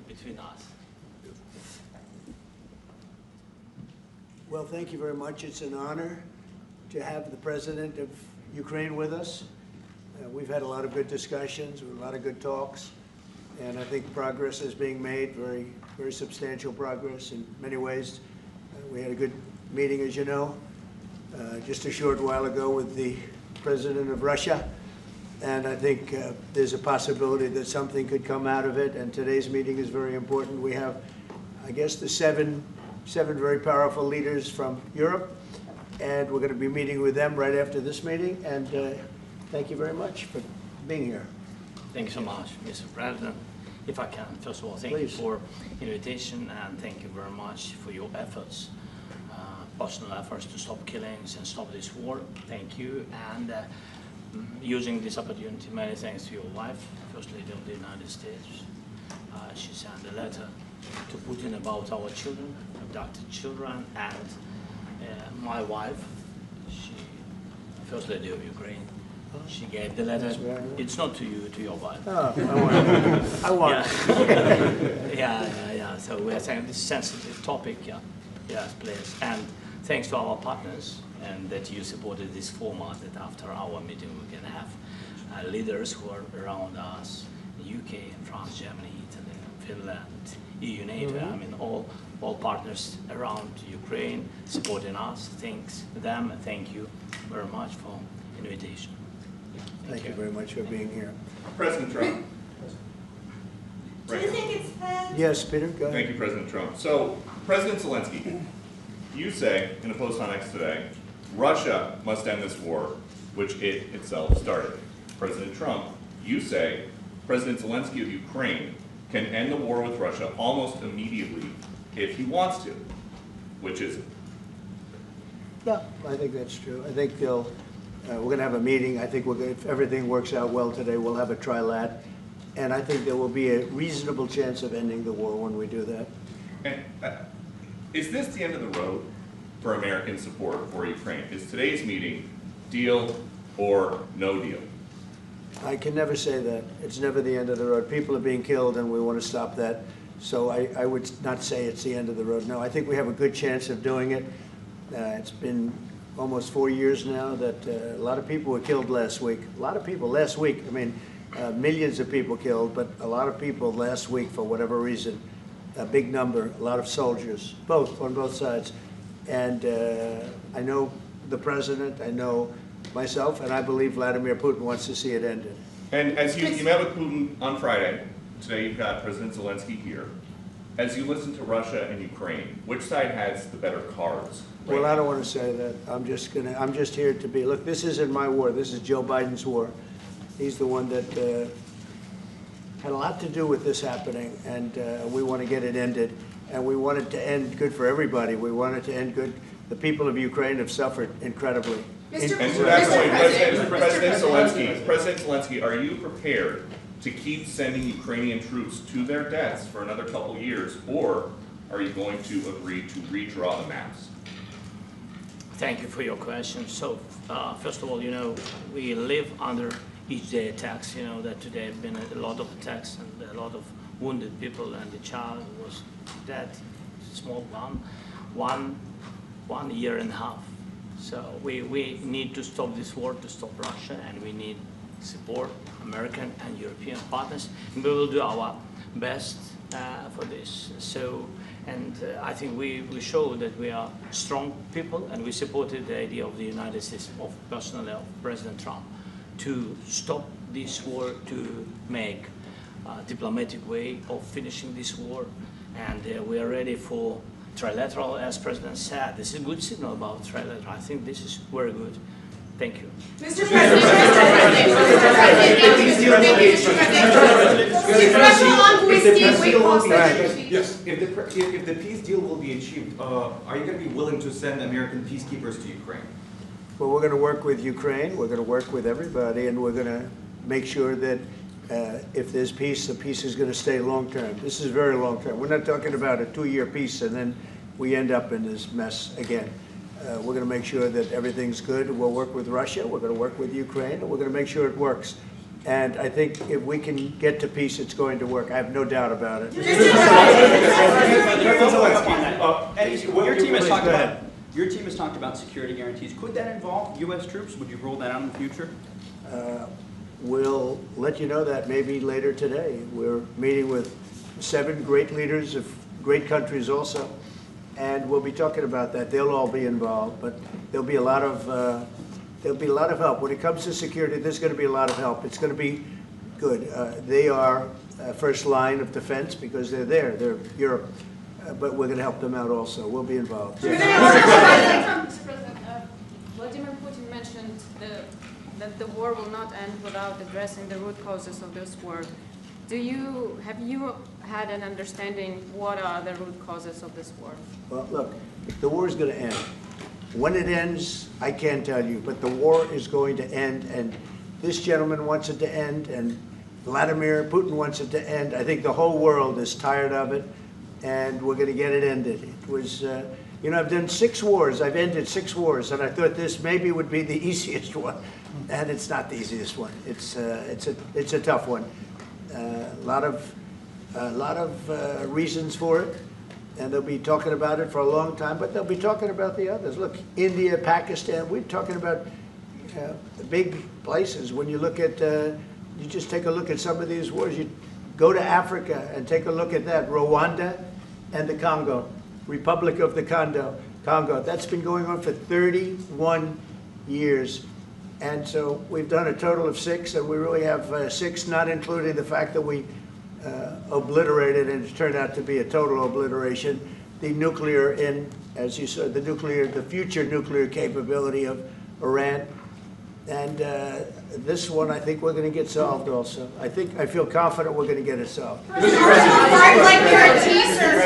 between us. Well, thank you very much. It's an honor to have the President of Ukraine with us. We've had a lot of good discussions, a lot of good talks, and I think progress is being made, very substantial progress in many ways. We had a good meeting, as you know, just a short while ago with the President of Russia, and I think there's a possibility that something could come out of it, and today's meeting is very important. We have, I guess, the seven very powerful leaders from Europe, and we're going to be meeting with them right after this meeting, and thank you very much for being here. Thank you so much, Mr. President. If I can, first of all, thank you for invitation, and thank you very much for your efforts, personal efforts to stop killings and stop this war. Thank you, and using this opportunity, many thanks to your wife, First Lady of the United States. She sent a letter to Putin about our children, abducted children, and my wife, First Lady of Ukraine, she gave the letter. It's not to you, to your wife. Oh, I want it. Yeah. So we're saying this sensitive topic, yes, please. And thanks to our partners, and that you supported this format, that after our meeting we can have leaders who are around us, UK, France, Germany, Italy, Finland, EU, NATO, I mean all partners around Ukraine supporting us. Thanks to them, and thank you very much for invitation. Thank you very much for being here. President Trump. Do you think it's fair? Yes, Peter, go ahead. Thank you, President Trump. So, President Zelensky, you say in a post on X today, Russia must end this war, which it itself started. President Trump, you say President Zelensky of Ukraine can end the war with Russia almost immediately if he wants to. Which is it? Yeah, I think that's true. I think we're going to have a meeting. I think if everything works out well today, we'll have a trilat. And I think there will be a reasonable chance of ending the war when we do that. And is this the end of the road for American support for Ukraine? Is today's meeting deal or no deal? I can never say that. It's never the end of the road. People are being killed, and we want to stop that. So I would not say it's the end of the road. No, I think we have a good chance of doing it. It's been almost 4 years now that a lot of people were killed last week. A lot of people last week. I mean, millions of people killed, but a lot of people last week for whatever reason. A big number, a lot of soldiers, on both sides. And I know the president, I know myself, and I believe Vladimir Putin wants to see it ended. And as you met with Putin on Friday, today you've got President Zelensky here. As you listen to Russia and Ukraine, which side has the better cards? Right? Well, I don't want to say that. I'm just here to be, look, this isn't my war. This is Joe Biden's war. He's the one that had a lot to do with this happening, and we want to get it ended. And we want it to end good for everybody. We want it to end good. The people of Ukraine have suffered incredibly. And to that point, President Zelensky, are you prepared to keep sending Ukrainian troops to their deaths for another couple years, or are you going to agree to redraw the maps? Thank you for your question. So, first of all, we live under each day attacks. You know that today have been a lot of attacks and a lot of wounded people, and the child was dead, small one year and a half. So we need to stop this war, to stop Russia, and we need support American and European partners, and we will do our best for this. So, and I think we show that we are strong people, and we supported the idea of the United States, of personally of President Trump, to stop this war, to make a diplomatic way of finishing this war, and we are ready for trilateral, as President said. This is a good signal about trilateral. I think this is very good. Thank you. Mr. President, yes, if the peace deal will be achieved, are you going to be willing to send American peacekeepers to Ukraine? Well, we're going to work with Ukraine. We're going to work with everybody, and we're going to make sure that if there's peace, the peace is going to stay long-term. This is very long-term. We're not talking about a 2-year peace and then we end up in this mess again. We're going to make sure that everything's good. We'll work with Russia. We're going to work with Ukraine. And we're going to make sure it works. And I think if we can get to peace, it's going to work. I have no doubt about it. Your team has talked about security guarantees. Could that involve U.S. troops? Would you roll that out in the future? We'll let you know that maybe later today. We're meeting with 7 great leaders of great countries also, and we'll be talking about that. They'll all be involved, but there'll be a lot of help. When it comes to security, there's going to be a lot of help. It's going to be good. They are first line of defense because they're there. They're Europe. But we're going to help them out also. We'll be involved. Mr. President, Vladimir Putin mentioned that the war will not end without addressing the root causes of this war. Have you had an understanding what are the root causes of this war? Well, look, the war is going to end. When it ends, I can't tell you, but the war is going to end, and this gentleman wants it to end, and Vladimir Putin wants it to end. I think the whole world is tired of it, and we're going to get it ended. It was, you know, I've done 6 wars. I've ended 6 wars, and I thought this maybe would be the easiest one, and it's not the easiest one. It's a tough one. A lot of reasons for it, and they'll be talking about it for a long time. But they'll be talking about the others. Look, India, Pakistan. We're talking about the big places. When you look at, you just take a look at some of these wars. You go to Africa and take a look at that. Rwanda and the Congo, Republic of the Congo. That's been going on for 31 years. And so we've done a total of 6, and we really have 6, not including the fact that we obliterated, and it turned out to be a total obliteration, the nuclear, as you said, the future nuclear capability of Iran. And this one, I think we're going to get solved also. I feel confident we're going to get it solved. Like guarantees or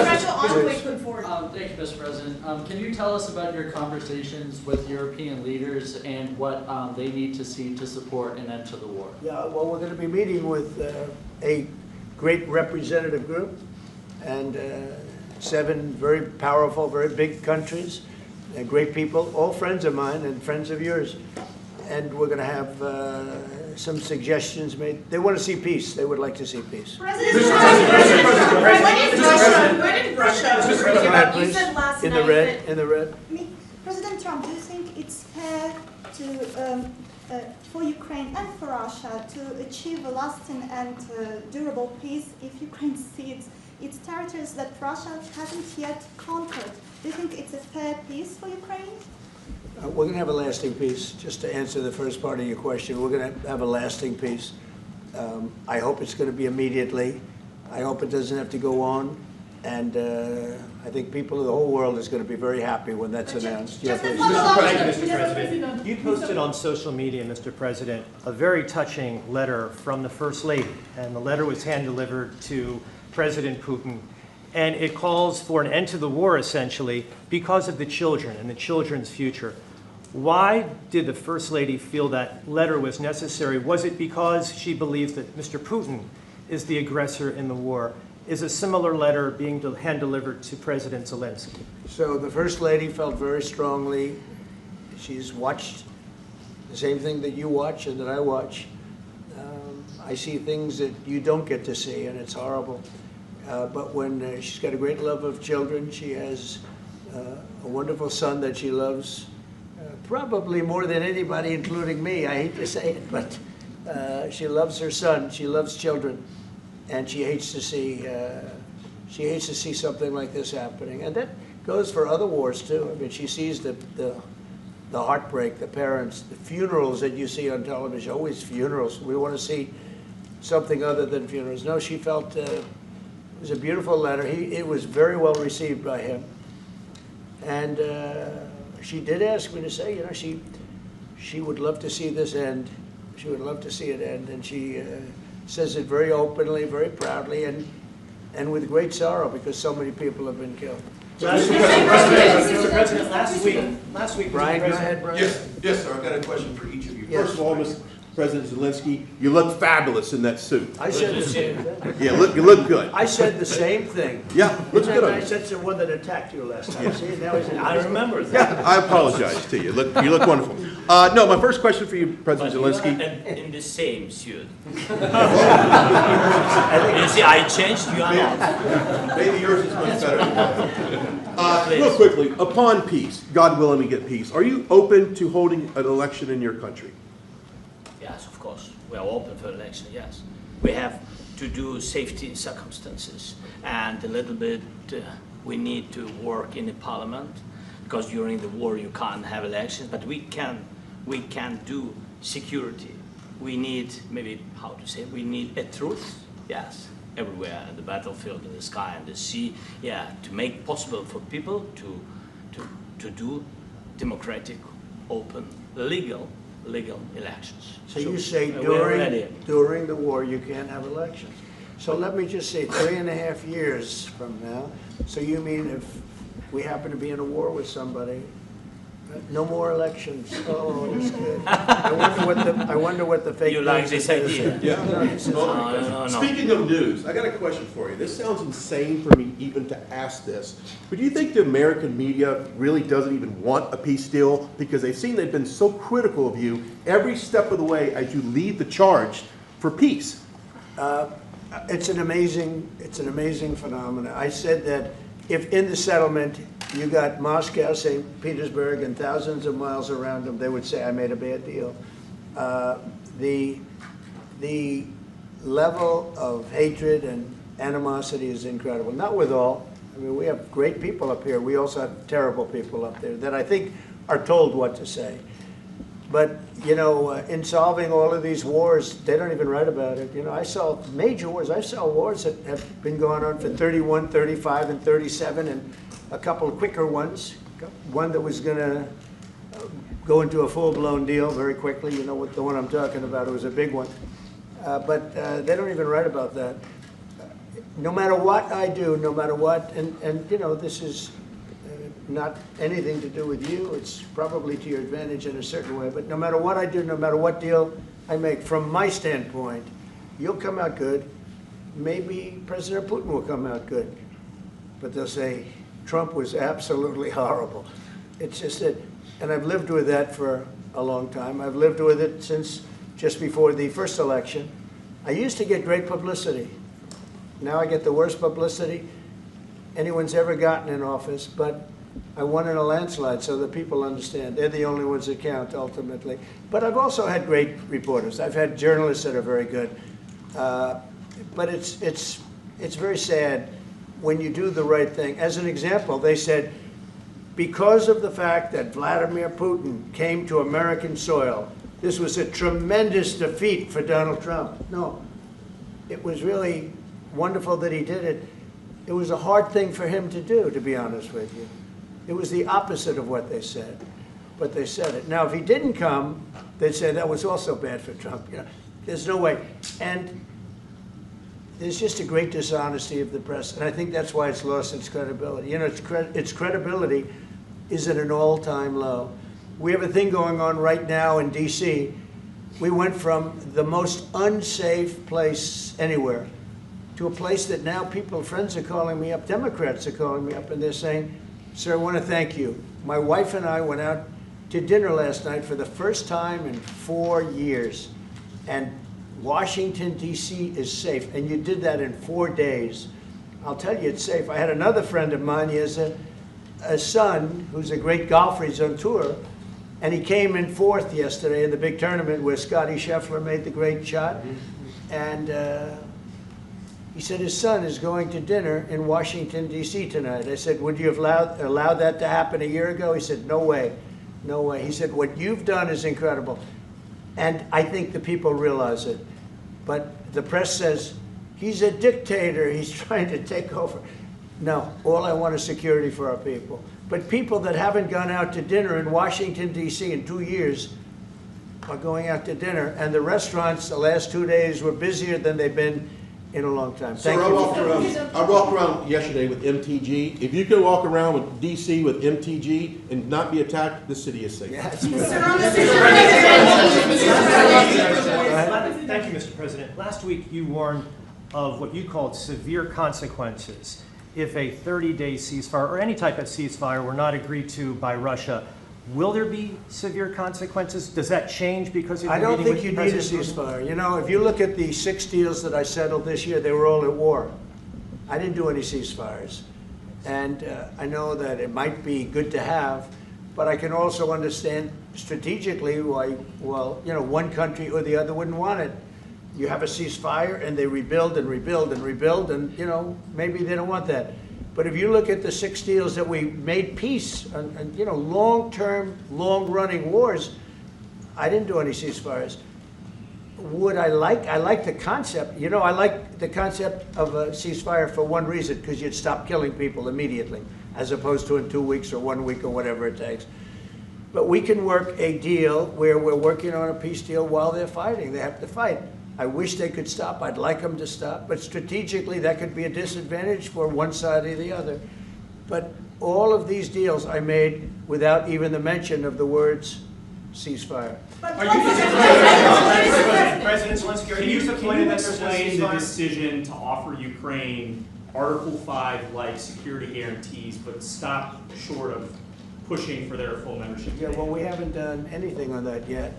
special envoy put forward. Thank you, Mr. President. Can you tell us about your conversations with European leaders and what they need to see to support an end to the war? Yeah, well, we're going to be meeting with a great representative group and 7 very powerful, very big countries, and great people, all friends of mine and friends of yours. And we're going to have some suggestions made. They want to see peace. They would like to see peace. President, when did Russia, you said last In night the red, in the red. President Trump, do you think it's fair to, for Ukraine and for Russia to achieve a lasting and durable peace if Ukraine cedes its territories that Russia hasn't yet conquered? Do you think it's a fair peace for Ukraine? We're going to have a lasting peace. Just to answer the first part of your question, we're going to have a lasting peace. I hope it's going to be immediately. I hope it doesn't have to go on. And I think people of the whole world is going to be very happy when that's announced. Yeah, please. Mr. President, you posted on social media, Mr. President, a very touching letter from the First Lady, and the letter was hand-delivered to President Putin, and it calls for an end to the war, essentially, because of the children and the children's future. Why did the First Lady feel that letter was necessary? Was it because she believes that Mr. Putin is the aggressor in the war? Is a similar letter being hand-delivered to President Zelensky? So the First Lady felt very strongly. She's watched the same thing that you watch and that I watch. I see things that you don't get to see, and it's horrible. But when she's got a great love of children, she has a wonderful son that she loves, probably more than anybody, including me. I hate to say it, but she loves her son. She loves children. And she hates to see something like this happening, and that goes for other wars too. I mean, she sees the heartbreak, the parents, the funerals that you see on television. Always funerals. We want to see something other than funerals. No, she felt it was a beautiful letter. It was very well received by him, and she did ask me to say, you know, she would love to see this end. She would love to see it end, and she says it very openly, very proudly, and with great sorrow because so many people have been killed. Mr. President, last week, Brian, go ahead, Brian. Yes, sir. I've got a question for each of you. Yes. First of all, Mr. President Zelensky, you look fabulous in that suit. I said the same thing. Yeah, you look good. I said the same thing. Yeah, looks good on I you. said to the one that attacked you last time. See, now he's I remember that. Yeah, I apologize to you. You look wonderful. No, my first question for you, President But Zelensky. you are in the same suit. You see, I changed, you are not. Maybe yours is much better. Please. Real quickly, upon peace, God willing we get peace, are you open to holding an election in your country? Yes, of course. We are open for election, yes. We have to do safety circumstances. And a little bit, we need to work in the parliament, because during the war you can't have elections, but we can do security. We need, maybe, how to say, we need a truth, yes, everywhere, in the battlefield, in the sky, and the sea, yeah, to make possible for people to do democratic, open, legal elections. So you say we're ready. during the war, you can't have elections. So let me just say, 3.5 years from now, so you mean if we happen to be in a war with somebody, no more elections? Oh, that's good. I wonder what the fake You like news this is idea? gonna say. No, this is- No. Speaking of news, I got a question for you. This sounds insane for me even to ask this, but do you think the American media really doesn't even want a peace deal because they've been so critical of you every step of the way as you lead the charge for peace? It's an amazing phenomenon. I said that if in the settlement you got Moscow, St. Petersburg, and thousands of miles around them, they would say, I made a bad deal. The level of hatred and animosity is incredible. Not with all. I mean, we have great people up here. We also have terrible people up there that I think are told what to say. But, you know, in solving all of these wars, they don't even write about it. You know, I saw major wars. I saw wars that have been going on for 31, 35, and 37, and a couple of quicker ones. One that was going to go into a full-blown deal very quickly. You know what the one I'm talking about. It was a big one. But they don't even write about that. No matter what I do, no matter what, and you know, this is not anything to do with you. It's probably to your advantage in a certain way. But no matter what I do, no matter what deal I make, from my standpoint, you'll come out good. Maybe President Putin will come out good. But they'll say, Trump was absolutely horrible. It's just that, and I've lived with that for a long time. I've lived with it since just before the first election. I used to get great publicity. Now I get the worst publicity anyone's ever gotten in office, but I won in a landslide, so that people understand. They're the only ones that count, ultimately. But I've also had great reporters. I've had journalists that are very good. But it's very sad when you do the right thing. As an example, they said, because of the fact that Vladimir Putin came to American soil, this was a tremendous defeat for Donald Trump. No, it was really wonderful that he did it. It was a hard thing for him to do, to be honest with you. It was the opposite of what they said, but they said it. Now, if he didn't come, they'd say that was also bad for Trump. You know, there's no way. And there's just a great dishonesty of the press, and I think that's why it's lost its credibility. You know, its credibility is at an all-time low. We have a thing going on right now in D.C. We went from the most unsafe place anywhere to a place that now friends are calling me up, Democrats are calling me up, and they're saying, sir, I want to thank you. My wife and I went out to dinner last night for the first time in 4 years, and Washington, D.C. is safe, and you did that in 4 days. I'll tell you, it's safe. I had another friend of mine. He has a son who's a great golfer. He's on tour, and he came in 4th yesterday in the big tournament where Scotty Scheffler made the great shot, and he said his son is going to dinner in Washington, D.C. tonight. I said, would you have allowed that to happen a year ago? He said, no way, no way. He said, what you've done is incredible, and I think the people realize it. But the press says, he's a dictator, he's trying to take over. No, all I want is security for our people. But people that haven't gone out to dinner in Washington, D.C. in 2 years are going out to dinner, and the restaurants the last 2 days were busier than they've been in a long time. Thank Sir, you. I walked around yesterday with MTG. If you could walk around with DC with MTG and not be attacked, the city is safe. Yes. Thank you, Mr. President. Last week you warned of what you called severe consequences if a 30-day ceasefire or any type of ceasefire were not agreed to by Russia. Will there be severe consequences? Does that change because of I your don't meeting think you with need a President Putin? ceasefire. You know, if you look at the 6 deals that I settled this year, they were all at war. I didn't do any ceasefires. And I know that it might be good to have, but I can also understand strategically why, well, you know, one country or the other wouldn't want it. You have a ceasefire and they rebuild and rebuild and rebuild, and, you know, maybe they don't want that. But if you look at the 6 deals that we made peace and you know, long-term, long-running wars, I didn't do any ceasefires. Would I like the concept, you know, I like the concept of a ceasefire for one reason, because you'd stop killing people immediately, as opposed to in 2 weeks or 1 week or whatever it takes. But we can work a deal where we're working on a peace deal while they're fighting. They have to fight. I wish they could stop. I'd like them to stop. But strategically, that could be a disadvantage for one side or the other. But all of these deals I made without even the mention of the words ceasefire. President Zelensky, are Can you you disappointed that there's no explain the ceasefire? decision to offer Ukraine Article 5-like security guarantees, but stop short of pushing for their full membership? Yeah, well, we haven't done anything on that yet.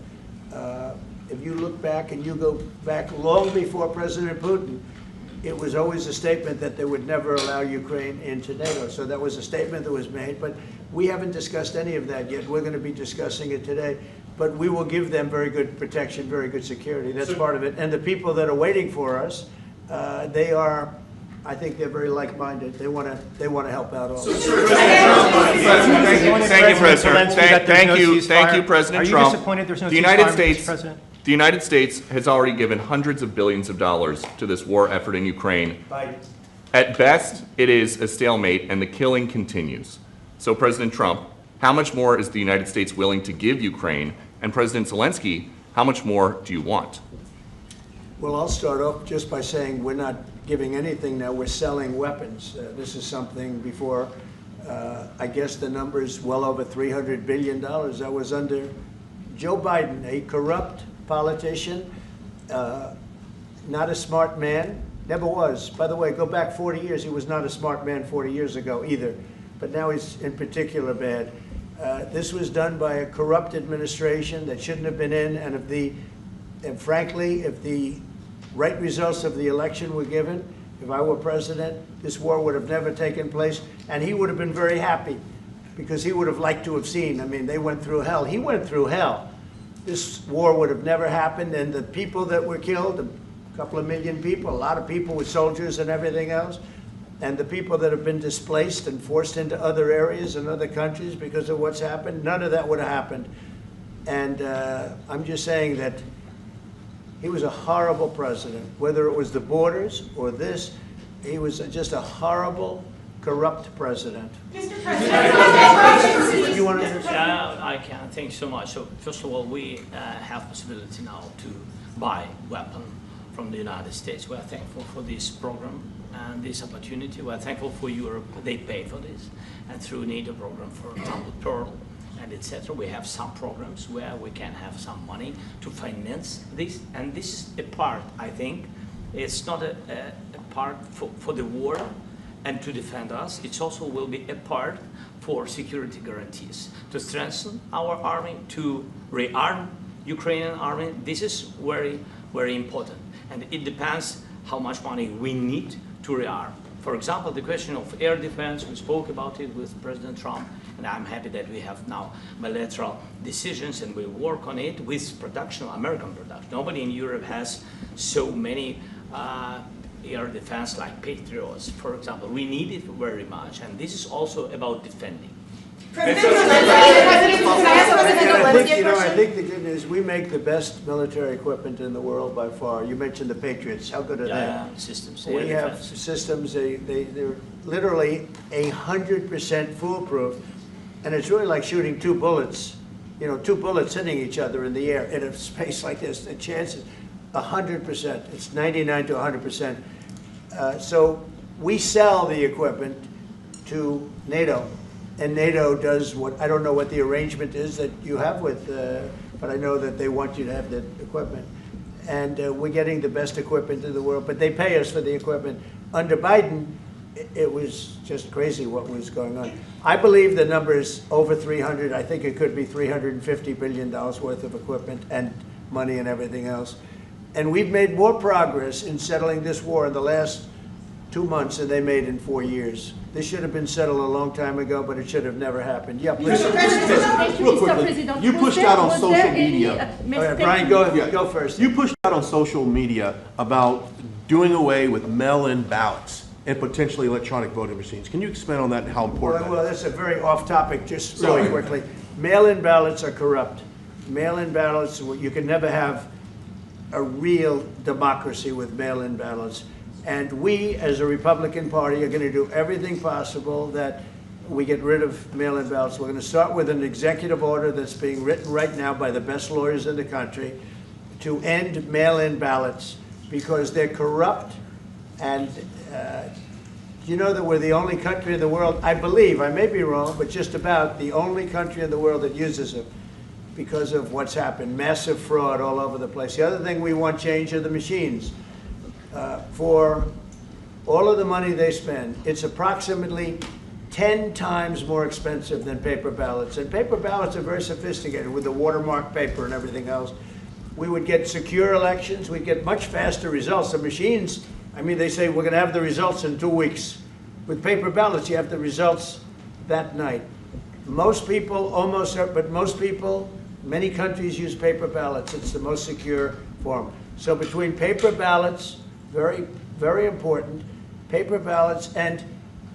If you look back and you go back long before President Putin, it was always a statement that they would never allow Ukraine into NATO. So that was a statement that was made, but we haven't discussed any of that yet. We're going to be discussing it today. But we will give them very good protection, very good security. That's part of it. And the people that are waiting for us, they are, I think they're very like-minded. They want to help out all. Thank you, President. Thank you, President Trump. Are you disappointed there's no The United ceasefire, States, Mr. President? the United States has already given hundreds of billions of dollars to this war effort in Ukraine. Biden. At best, it is a stalemate, and the killing continues. So, President Trump, how much more is the United States willing to give Ukraine? And President Zelensky, how much more do you want? Well, I'll start off just by saying we're not giving anything now. We're selling weapons. This is something before, I guess the number is well over $300 billion. That was under Joe Biden, a corrupt politician, not a smart man, never was. By the way, go back 40 years, he was not a smart man 40 years ago either. But now he's in particular bad. This was done by a corrupt administration that shouldn't have been in, and frankly, if the right results of the election were given, if I were president, this war would have never taken place, and he would have been very happy, because he would have liked to have seen. I mean, they went through hell. He went through hell. This war would have never happened, and the people that were killed, a couple of million people, a lot of people with soldiers and everything else, and the people that have been displaced and forced into other areas and other countries because of what's happened, none of that would have happened. And I'm just saying that he was a horrible president. Whether it was the borders or this, he was just a horrible, corrupt president. Mr. President, You want to I can. Thanks so much. So first of all, we have possibility now to buy weapons from the United States. We are thankful for this program and this opportunity. We are thankful for Europe. They pay for this. And through NATO program, for example, Pearl and etc., we have some programs where we can have some money to finance this. And this is a part, I think, it's not a part for the war and to defend us. It also will be a part for security guarantees, to strengthen our army, to rearm Ukrainian army. This is very, very important. And it depends how much money we need to rearm. For example, the question of air defense, we spoke about it with President Trump, and I'm happy that we have now bilateral decisions and we work on it with production, American production. Nobody in Europe has so many air defense like Patriots, for example. We need it very much, and this is also about defending. President Zelensky, can I ask President Zelensky a I question? think the good news, we make the best military equipment in the world by far. You mentioned the Patriots. How good are they? Systems. We have systems, they're literally 100% foolproof. And it's really like shooting two bullets, you know, two bullets hitting each other in the air in a space like this. The chance is 100%. It's 99 to 100%. So we sell the equipment to NATO. And NATO does what, I don't know what the arrangement is that you have with, but I know that they want you to have the equipment. And we're getting the best equipment in the world, but they pay us for the equipment. Under Biden, it was just crazy what was going on. I believe the number is over 300. I think it could be $350 billion worth of equipment and money and everything else. And we've made more progress in settling this war in the last 2 months than they made in 4 years. This should have been settled a long time ago, but it should have never happened. Yeah, please. Real quickly, you pushed out on social media. All right, Brian, go first. You pushed out on social media about doing away with mail-in ballots and potentially electronic voting machines. Can you expand on that and how important Well, that is? that's a very off-topic, just really quickly. Mail-in ballots are corrupt. Mail-in ballots, you can never have a real democracy with mail-in ballots. And we, as a Republican Party, are going to do everything possible that we get rid of mail-in ballots. We're going to start with an executive order that's being written right now by the best lawyers in the country to end mail-in ballots because they're corrupt. And you know that we're the only country in the world, I believe, I may be wrong, but just about the only country in the world that uses them because of what's happened. Massive fraud all over the place. The other thing we want changed are the machines. For all of the money they spend, it's approximately 10 times more expensive than paper ballots. And paper ballots are very sophisticated with the watermark paper and everything else. We would get secure elections. We'd get much faster results. The machines, I mean, they say we're going to have the results in 2 weeks. With paper ballots, you have the results that night. Most people, but most people, many countries use paper ballots. It's the most secure form. So between paper ballots, very, very important, paper ballots, and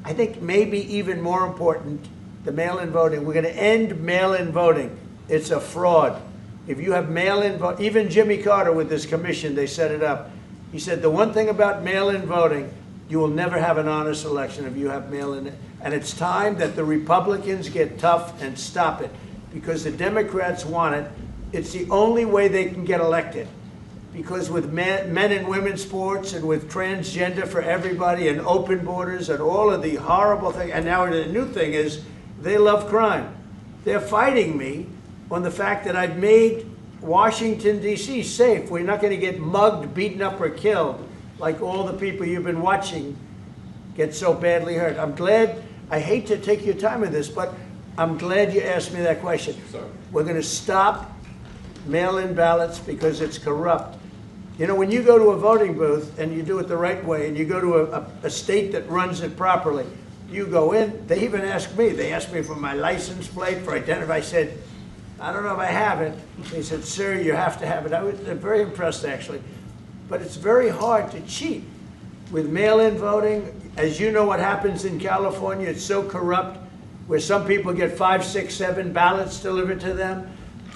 I think maybe even more important, the mail-in voting. We're going to end mail-in voting. It's a fraud. If you have mail-in vote, even Jimmy Carter with this commission, they set it up. He said the one thing about mail-in voting, you will never have an honest election if you have mail-in. And it's time that the Republicans get tough and stop it because the Democrats want it. It's the only way they can get elected. Because with men and women's sports and with transgender for everybody and open borders and all of the horrible things, and now the new thing is they love crime. They're fighting me on the fact that I've made Washington, D.C. safe. We're not going to get mugged, beaten up, or killed like all the people you've been watching get so badly hurt. I'm glad, I hate to take your time in this, but I'm glad you asked me that question. Sorry. We're going to stop mail-in ballots because it's corrupt. You know, when you go to a voting booth and you do it the right way and you go to a state that runs it properly, you go in, they even ask me, they asked me for my license plate, for identity. I said, I don't know if I have it. They said, sir, you have to have it. I was very impressed, actually. But it's very hard to cheat with mail-in voting. As you know what happens in California, it's so corrupt, where some people get 5, 6, 7 ballots delivered to them.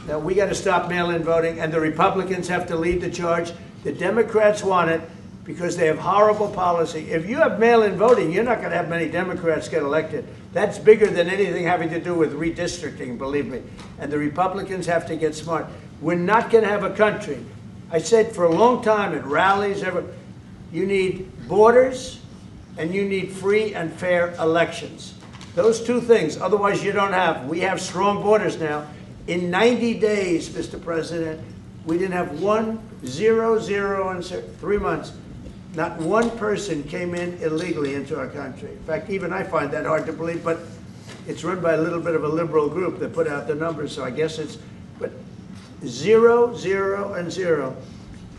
Now, we got to stop mail-in voting, and the Republicans have to lead the charge. The Democrats want it because they have horrible policy. If you have mail-in voting, you're not going to have many Democrats get elected. That's bigger than anything having to do with redistricting, believe me. And the Republicans have to get smart. We're not going to have a country. I said for a long time at rallies, you need borders and you need free and fair elections. Those two things, otherwise you don't have. We have strong borders now. In 90 days, Mr. President, we didn't have 0 in 3 months. Not one person came in illegally into our country. In fact, even I find that hard to believe, but it's run by a little bit of a liberal group that put out the numbers, so I guess it's, but 0, 0, and 0.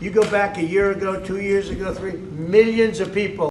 You go back a year ago, 2 years ago, 3, millions of people